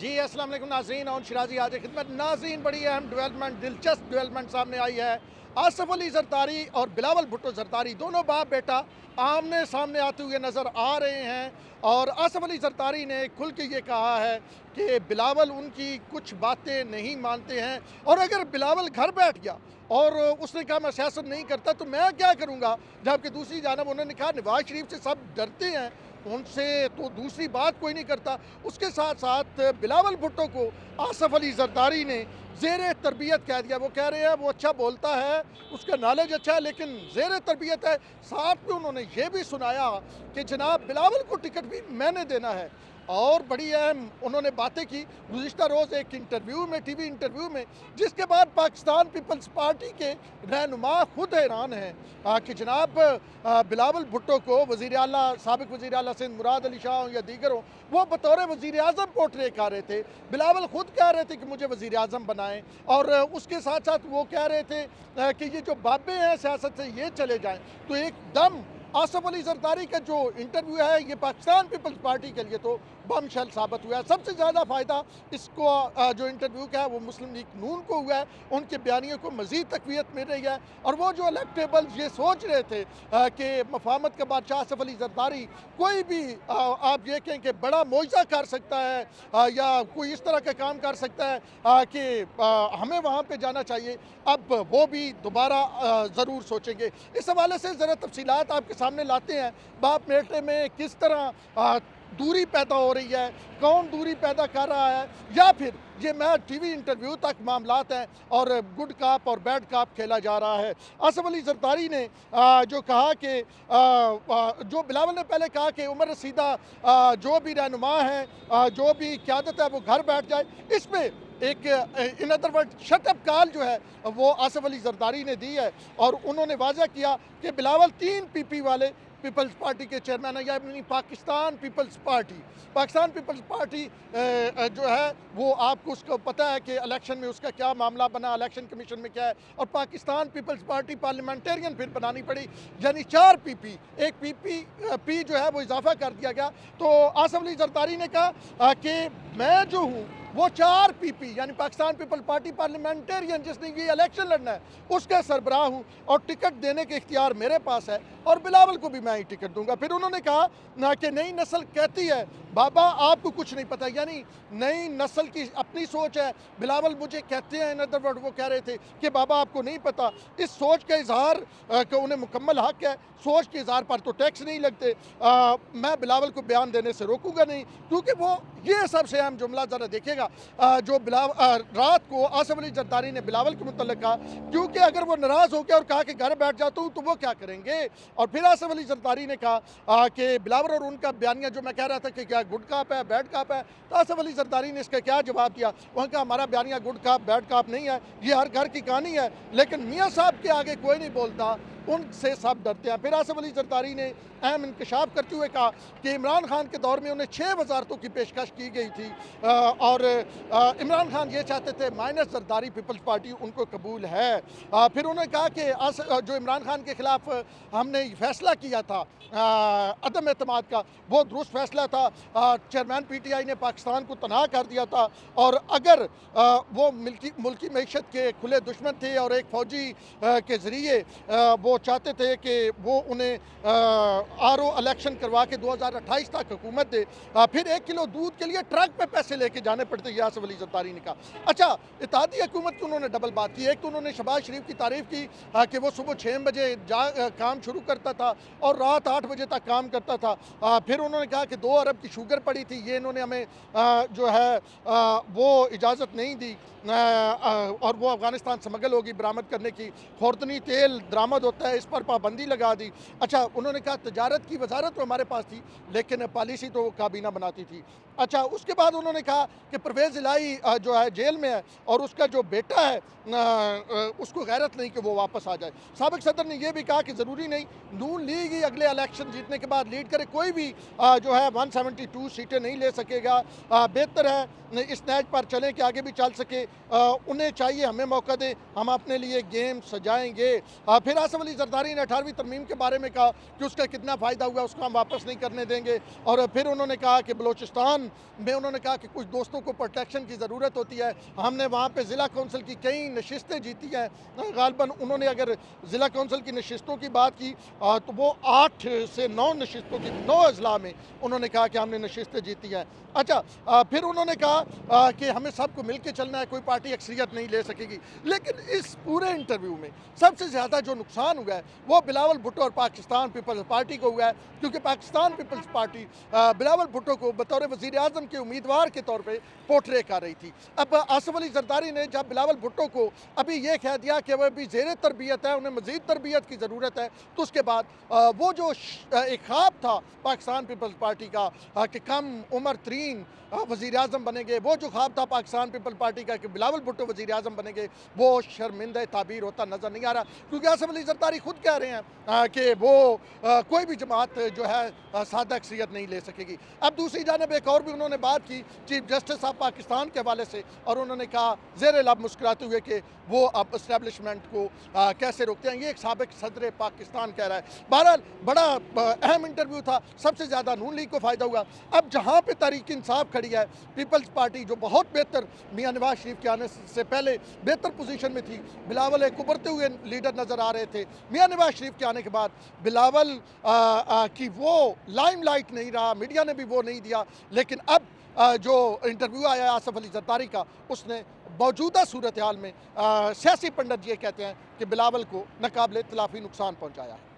जी अस्सलाम वालेकुम नाज़रीन और शिराजी आज खिदमत नाज़रीन। बड़ी अहम डेवलपमेंट, दिलचस्प डेवलपमेंट सामने आई है। आसफ अली जरदारी और बिलावल भुट्टो जरदारी दोनों बाप बेटा आमने सामने आते हुए नज़र आ रहे हैं और आसफ अली जरदारी ने खुल के ये कहा है कि बिलावल उनकी कुछ बातें नहीं मानते हैं और अगर बिलावल घर बैठ गया और उसने कहा मैं सियासत नहीं करता तो मैं क्या करूँगा, जबकि दूसरी जानब उन्होंने कहा नवाज शरीफ से सब डरते हैं, उनसे तो दूसरी बात कोई नहीं करता। उसके साथ साथ बिलावल भुट्टो को आसफ अली जरदारी ने ज़ेर तरबियत कह दिया। वो कह रहे हैं वो अच्छा बोलता है, उसका नॉलेज अच्छा है, लेकिन ज़ेर तरबियत है। साथ में उन्होंने ये भी सुनाया कि जनाब बिलावल को टिकट भी मैंने देना है और बड़ी अहम उन्होंने बातें की गुज़िश्ता रोज़ एक इंटरव्यू में, टीवी इंटरव्यू में, जिसके बाद पाकिस्तान पीपल्स पार्टी के रहनुमा खुद हैरान हैं कि जनाब बिलावल भुट्टो को वज़ीर आला, साबिक़ वज़ीर आला सिंध मुराद अली शाह या दीगर हो, वो बतौर वज़ीर आज़म पोर्ट्रे कर रहे थे। बिलावल खुद कह रहे थे कि मुझे वज़ीर आज़म बनाएं और उसके साथ साथ वो कह रहे थे कि ये जो बाबे हैं सियासत से ये चले जाएँ। तो एकदम आसफ अली जरदारी का जो इंटरव्यू है ये पाकिस्तान पीपल्स पार्टी के लिए तो बमशल साबित हुआ है। सबसे ज़्यादा फ़ायदा इसको जो इंटरव्यू का है वो मुस्लिम लीग नून को हुआ है, उनके बयानियों को मज़ीद तक़वियत मिल रही है और वो जो इलेक्टेबल्स ये सोच रहे थे कि मफाहमत का बादशाह आसफ अली जरदारी कोई भी आप ये कहें कि बड़ा मुआवजा कर सकता है या कोई इस तरह का काम कर सकता है कि हमें वहाँ पर जाना चाहिए, अब वो भी दोबारा ज़रूर सोचेंगे। इस हवाले से ज़रा तफसीलात आपके सामने लाते हैं। बाप बेटे में किस तरह दूरी पैदा हो रही है, कौन दूरी पैदा कर रहा है, या फिर ये मैं टीवी इंटरव्यू तक मामलात हैं और गुड काप और बैड काप खेला जा रहा है। आसफ अली जरदारी ने जो कहा कि जो बिलावल ने पहले कहा कि उमर रसीदा जो भी रहनुमा है, जो भी क़यादत है वो घर बैठ जाए, इस पर एक in other word shut up call जो है वो आसफ अली जरदारी ने दी है और उन्होंने वाज़ा किया कि बिलावल 3 PP वाले पीपल्स पार्टी के चेयरमैन है, यानी पाकिस्तान पीपल्स पार्टी जो है वो आपको उसको पता है कि इलेक्शन में उसका क्या मामला बना, इलेक्शन कमीशन में क्या है, और पाकिस्तान पीपल्स पार्टी पार्लियामेंटेरियन फिर बनानी पड़ी, यानी 4 PP, एक PP जो है वो इजाफा कर दिया गया। तो आसफ अली जरदारी ने कहा कि मैं जो हूँ वो 4 PP यानी पाकिस्तान पीपल्स पार्टी पार्लियामेंटेरियन जिसने ये इलेक्शन लड़ना है उसका सरबराह हूँ और टिकट देने के इख्तियार मेरे पास है और बिलावल को भी मैं ही टिकट दूंगा। फिर उन्होंने कहा ना कि नई नस्ल कहती है बाबा आपको कुछ नहीं पता, यानी नई नस्ल की अपनी सोच है। बिलावल मुझे कहते हैं, इन अदर वर्ड वो कह रहे थे कि बाबा आपको नहीं पता। इस सोच का इजहार का उन्हें मुकम्मल हक है, सोच के इजहार पर तो टैक्स नहीं लगते। मैं बिलावल को बयान देने से रोकूंगा नहीं, क्योंकि वो ये सबसे अहम जुमला ज़रा देखिएगा जो रात को आसफ अली जरदारी ने बिलावल के मुतल्लिक़ कहा, क्योंकि अगर वो नाराज़ हो गया और कहा कि घर बैठ जाता हूँ तो वो क्या करेंगे। और फिर आसफ अली जरदारी ने कहा कि बिलावल और उनका बयानिया जो मैं कह रहा था कि क्या गुड काप है बैड काप है, तो आसफ अली जरदारी ने इसका क्या जवाब दिया। उन्होंने कहा हमारा बयानिया गुड काप बैड काप नहीं है, ये हर घर की कहानी है, लेकिन मियाँ साहब के आगे कोई नहीं बोलता, उनसे सब डरते हैं। फिर आसफ अली जरदारी ने अहम इंकशाफ करते हुए कहा कि इमरान खान के दौर में उन्हें 6 वजारतों की पेशकश की गई थी और इमरान खान ये चाहते थे माइनस जरदारी पीपल्स पार्टी उनको कबूल है। फिर उन्होंने कहा कि जो इमरान खान के ख़िलाफ़ हमने फैसला किया था अदम एतमाद का, वो दुरुस्त फैसला था। चेयरमैन PTI ने पाकिस्तान को तनाह कर दिया था और अगर वो मुल्की मईशत के खुले दुश्मन थे और एक फ़ौजी के ज़रिए वो चाहते थे कि वो उन्हें RO इलेक्शन करवा के 2028 तक हुकूमत दे, फिर 1 किलो दूध के लिए ट्रक पे पैसे लेके जाने पड़ते, ये आसफ अली जरदारी ने कहा। अच्छा, इत्तेहादी हुकूमत की उन्होंने डबल बात की। एक तो उन्होंने शहबाज शरीफ की तारीफ़ की कि वो सुबह 6 बजे काम शुरू करता था और रात 8 बजे तक काम करता था। फिर उन्होंने कहा कि 2 अरब की शुगर पड़ी थी, ये इन्होंने हमें जो है वो इजाज़त नहीं दी और वो अफ़गानिस्तान स्मगल होगी बरामद करने की, खुर्दनी तेल दरामद होता है, इस पर पाबंदी लगा दी। अच्छा, उन्होंने कहा तजारत की वजारत तो हमारे पास थी लेकिन पॉलिसी तो काबीना बनाती थी। अच्छा, उसके बाद उन्होंने कहा कि परवेज़ इलाही जो है जेल में है और उसका जो बेटा है उसको गैरत नहीं कि वो वापस आ जाए। साबिक़ सदर ने यह भी कहा कि ज़रूरी नहीं नून लीग ही अगले इलेक्शन जीतने के बाद लीड करे, कोई भी जो है 172 सीटें नहीं ले सकेगा। बेहतर है इस नहज पर चलें कि आगे भी चल सके, उन्हें चाहिए हमें मौका दें, हम अपने लिए गेम सजाएंगे। फिर आसफ अली अली जरदारी ने 18वीं तरमीम के बारे में कहा कि उसका कितना फ़ायदा हुआ, उसको हम वापस नहीं करने देंगे। और फिर उन्होंने कहा कि बलूचिस्तान में उन्होंने कहा कि कुछ दोस्तों को प्रोटेक्शन की ज़रूरत होती है। हमने वहाँ पे ज़िला कौंसिल की कई नशिस्तें जीती हैं। ग़ालिबन उन्होंने अगर ज़िला कौंसिल की नशिस्तों की बात की तो वो 8 से 9 नशिस्तों की 9 अज़ला में उन्होंने कहा कि हमने नशिस्तें जीती हैं। अच्छा, फिर उन्होंने कहा कि हमें सबको मिल के चलना है, कोई पार्टी अक्सरियत नहीं ले सकेगी। लेकिन इस पूरे इंटरव्यू में सबसे ज़्यादा जो नुकसान हुआ है वो बिलावल भुट्टो और पाकिस्तान पीपल्स पार्टी को हुआ है, क्योंकि पाकिस्तान पीपल्स पार्टी बिलावल भुट्टो को बतौर वज़ीर आज़म के उम्मीदवार के तौर पर पोर्ट्रे कर रही थी। अब आसिफ अली जरदारी ने जब बिलावल भुट्टो को अभी ये कह दिया कि वह अभी ज़ेर तरबियत है, उन्हें मज़ीद तरबियत की ज़रूरत है, तो उसके बाद वो जो एक ख्वाब था पाकिस्तान पीपल्स पार्टी का कि कम उम्र तरीन वज़ीर आज़म बनेंगे, वो जो ख्वाब था पाकिस्तान पीपल पार्टी का कि बिलावल भुट्टो वज़ीर आज़म बनेंगे, वो शर्मिंदा ताबीर होता नज़र नहीं आ रहा। क्योंकि आसिफ अली जरदारी खुद कह रहे हैं कि वो कोई भी जमात जो है सादा अक्सरियत नहीं ले सकेगी। अब दूसरी जानब एक और भी उन्होंने बात की चीफ जस्टिस ऑफ पाकिस्तान के हवाले से, और उन्होंने कहा ज़ेर लब मुस्कुराते हुए कि वो अब इस्टेब्लिशमेंट को कैसे रोकते हैं। ये एक साबिक सदर पाकिस्तान कह रहा है। बहरहाल बड़ा अहम इंटरव्यू था, सबसे ज़्यादा नून लीग को फ़ायदा हुआ। अब जहाँ पे तहरीक इंसाफ खड़ी है, पीपल्स पार्टी जो बहुत बेहतर मियाँ नवाज शरीफ के आने से पहले बेहतर पोजीशन में थी, बिलावल एक उभरते हुए लीडर नज़र आ रहे थे। मियाँ नवाज शरीफ के आने के बाद बिलावल की वो लाइमलाइट नहीं रहा, मीडिया ने भी वो नहीं दिया। लेकिन अब जो इंटरव्यू आया है आसिफ अली जरदारी का, उसने मौजूदा सूरत हाल में सियासी पंडित ये कहते हैं कि बिलावल को नाकाबिले तलाफी नुकसान पहुँचाया है।